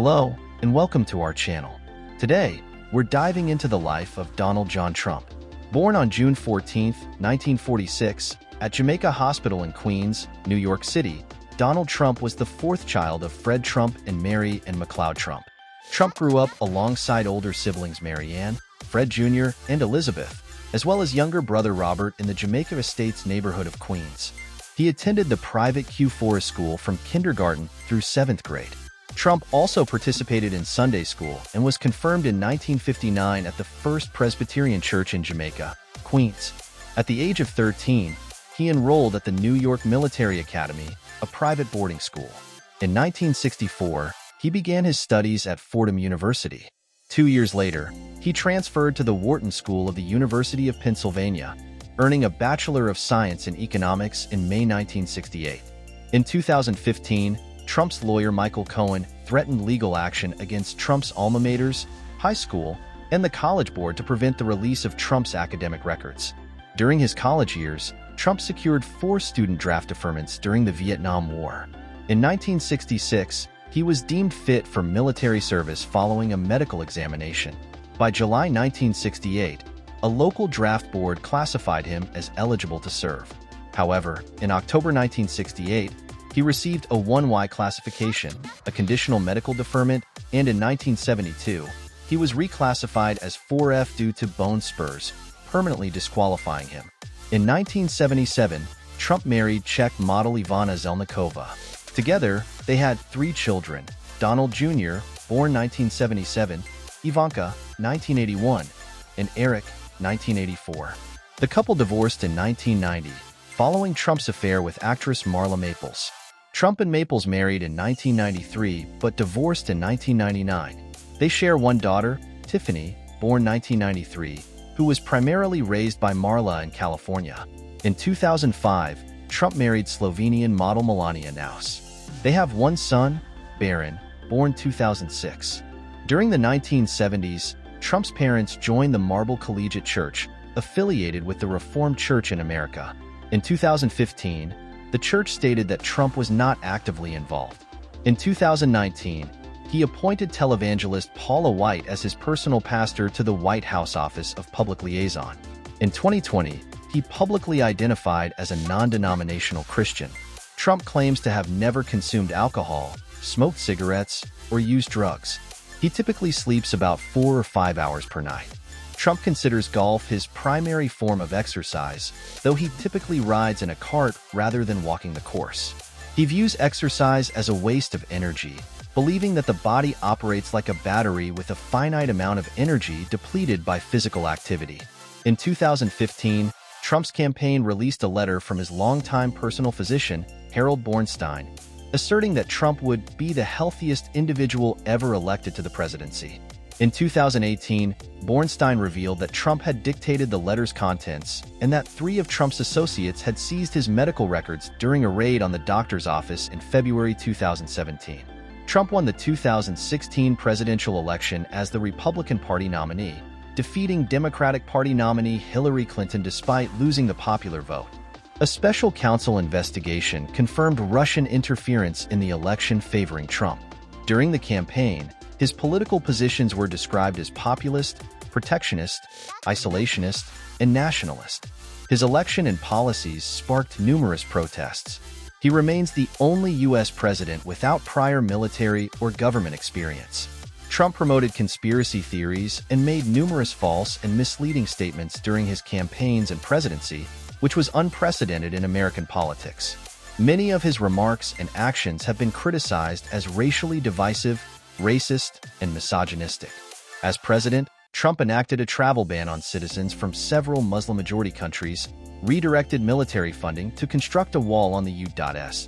Hello, and welcome to our channel. Today, we're diving into the life of Donald John Trump. Born on June 14, 1946, at Jamaica Hospital in Queens, New York City, Donald Trump was the fourth child of Fred Trump and Mary and McLeod Trump. Trump grew up alongside older siblings Mary Ann, Fred Jr., and Elizabeth, as well as younger brother Robert in the Jamaica Estates neighborhood of Queens. He attended the private Q Forest School from kindergarten through 7th grade. Trump also participated in Sunday school and was confirmed in 1959 at the First Presbyterian Church in Jamaica, Queens. At the age of 13, he enrolled at the New York Military Academy, a private boarding school. In 1964, he began his studies at Fordham University. 2 years later, he transferred to the Wharton School of the University of Pennsylvania, earning a Bachelor of Science in Economics in May 1968. In 2015, Trump's lawyer Michael Cohen threatened legal action against Trump's alma maters, high school, and the College Board to prevent the release of Trump's academic records. During his college years, Trump secured 4 student draft deferments during the Vietnam War. In 1966, he was deemed fit for military service following a medical examination. By July 1968, a local draft board classified him as eligible to serve. However, in October 1968, he received a 1Y classification, a conditional medical deferment, and in 1972, he was reclassified as 4F due to bone spurs, permanently disqualifying him. In 1977, Trump married Czech model Ivana Zelníková. Together, they had 3 children: Donald Jr., born 1977, Ivanka, 1981, and Eric, 1984. The couple divorced in 1990, following Trump's affair with actress Marla Maples. Trump and Maples married in 1993 but divorced in 1999. They share one daughter, Tiffany, born 1993, who was primarily raised by Marla in California. In 2005, Trump married Slovenian model Melania Naus. They have one son, Baron, born 2006. During the 1970s, Trump's parents joined the Marble Collegiate Church, affiliated with the Reformed Church in America. In 2015, the church stated that Trump was not actively involved. In 2019, he appointed televangelist Paula White as his personal pastor to the White House Office of Public Liaison. In 2020, he publicly identified as a non-denominational Christian. Trump claims to have never consumed alcohol, smoked cigarettes, or used drugs. He typically sleeps about 4 or 5 hours per night. Trump considers golf his primary form of exercise, though he typically rides in a cart rather than walking the course. He views exercise as a waste of energy, believing that the body operates like a battery with a finite amount of energy depleted by physical activity. In 2015, Trump's campaign released a letter from his longtime personal physician, Harold Bornstein, asserting that Trump would be the healthiest individual ever elected to the presidency. In 2018, Bornstein revealed that Trump had dictated the letter's contents and that 3 of Trump's associates had seized his medical records during a raid on the doctor's office in February 2017. Trump won the 2016 presidential election as the Republican Party nominee, defeating Democratic Party nominee Hillary Clinton despite losing the popular vote. A special counsel investigation confirmed Russian interference in the election favoring Trump. During the campaign, his political positions were described as populist, protectionist, isolationist, and nationalist. His election and policies sparked numerous protests. He remains the only U.S. president without prior military or government experience. Trump promoted conspiracy theories and made numerous false and misleading statements during his campaigns and presidency, which was unprecedented in American politics. Many of his remarks and actions have been criticized as racially divisive, racist, and misogynistic. As president, Trump enacted a travel ban on citizens from several Muslim-majority countries, redirected military funding to construct a wall on the U.S.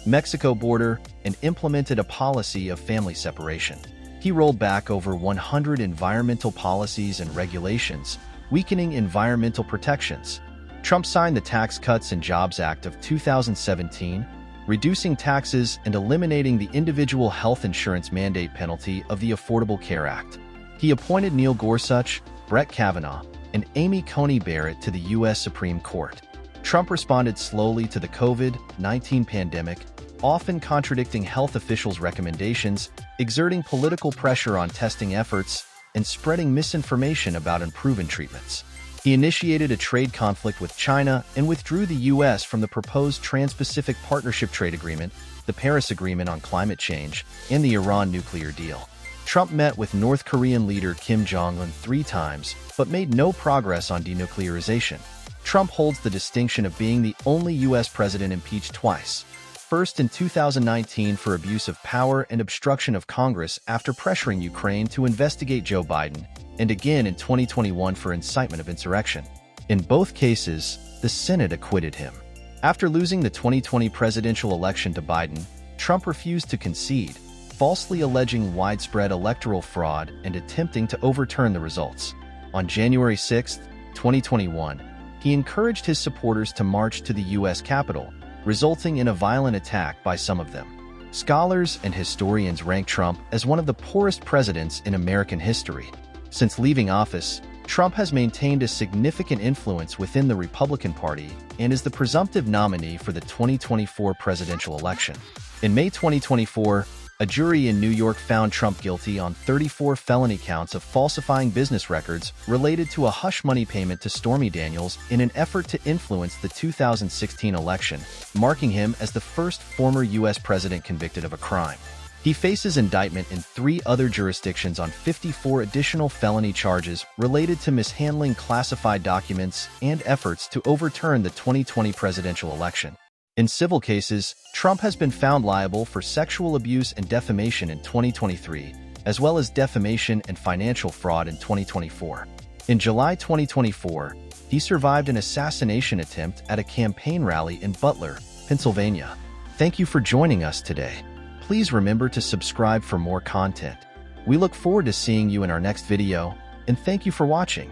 Mexico border, and implemented a policy of family separation. He rolled back over 100 environmental policies and regulations, weakening environmental protections. Trump signed the Tax Cuts and Jobs Act of 2017, reducing taxes and eliminating the individual health insurance mandate penalty of the Affordable Care Act. He appointed Neil Gorsuch, Brett Kavanaugh, and Amy Coney Barrett to the U.S. Supreme Court. Trump responded slowly to the COVID-19 pandemic, often contradicting health officials' recommendations, exerting political pressure on testing efforts, and spreading misinformation about unproven treatments. He initiated a trade conflict with China and withdrew the U.S. from the proposed Trans-Pacific Partnership Trade Agreement, the Paris Agreement on Climate Change, and the Iran nuclear deal. Trump met with North Korean leader Kim Jong-un 3 times, but made no progress on denuclearization. Trump holds the distinction of being the only U.S. president impeached twice. First in 2019 for abuse of power and obstruction of Congress after pressuring Ukraine to investigate Joe Biden, and again in 2021 for incitement of insurrection. In both cases, the Senate acquitted him. After losing the 2020 presidential election to Biden, Trump refused to concede, falsely alleging widespread electoral fraud and attempting to overturn the results. On January 6, 2021, he encouraged his supporters to march to the U.S. Capitol, resulting in a violent attack by some of them. Scholars and historians rank Trump as one of the poorest presidents in American history. Since leaving office, Trump has maintained a significant influence within the Republican Party and is the presumptive nominee for the 2024 presidential election. In May 2024, a jury in New York found Trump guilty on 34 felony counts of falsifying business records related to a hush money payment to Stormy Daniels in an effort to influence the 2016 election, marking him as the first former U.S. president convicted of a crime. He faces indictment in 3 other jurisdictions on 54 additional felony charges related to mishandling classified documents and efforts to overturn the 2020 presidential election. In civil cases, Trump has been found liable for sexual abuse and defamation in 2023, as well as defamation and financial fraud in 2024. In July 2024, he survived an assassination attempt at a campaign rally in Butler, Pennsylvania. Thank you for joining us today. Please remember to subscribe for more content. We look forward to seeing you in our next video, and thank you for watching.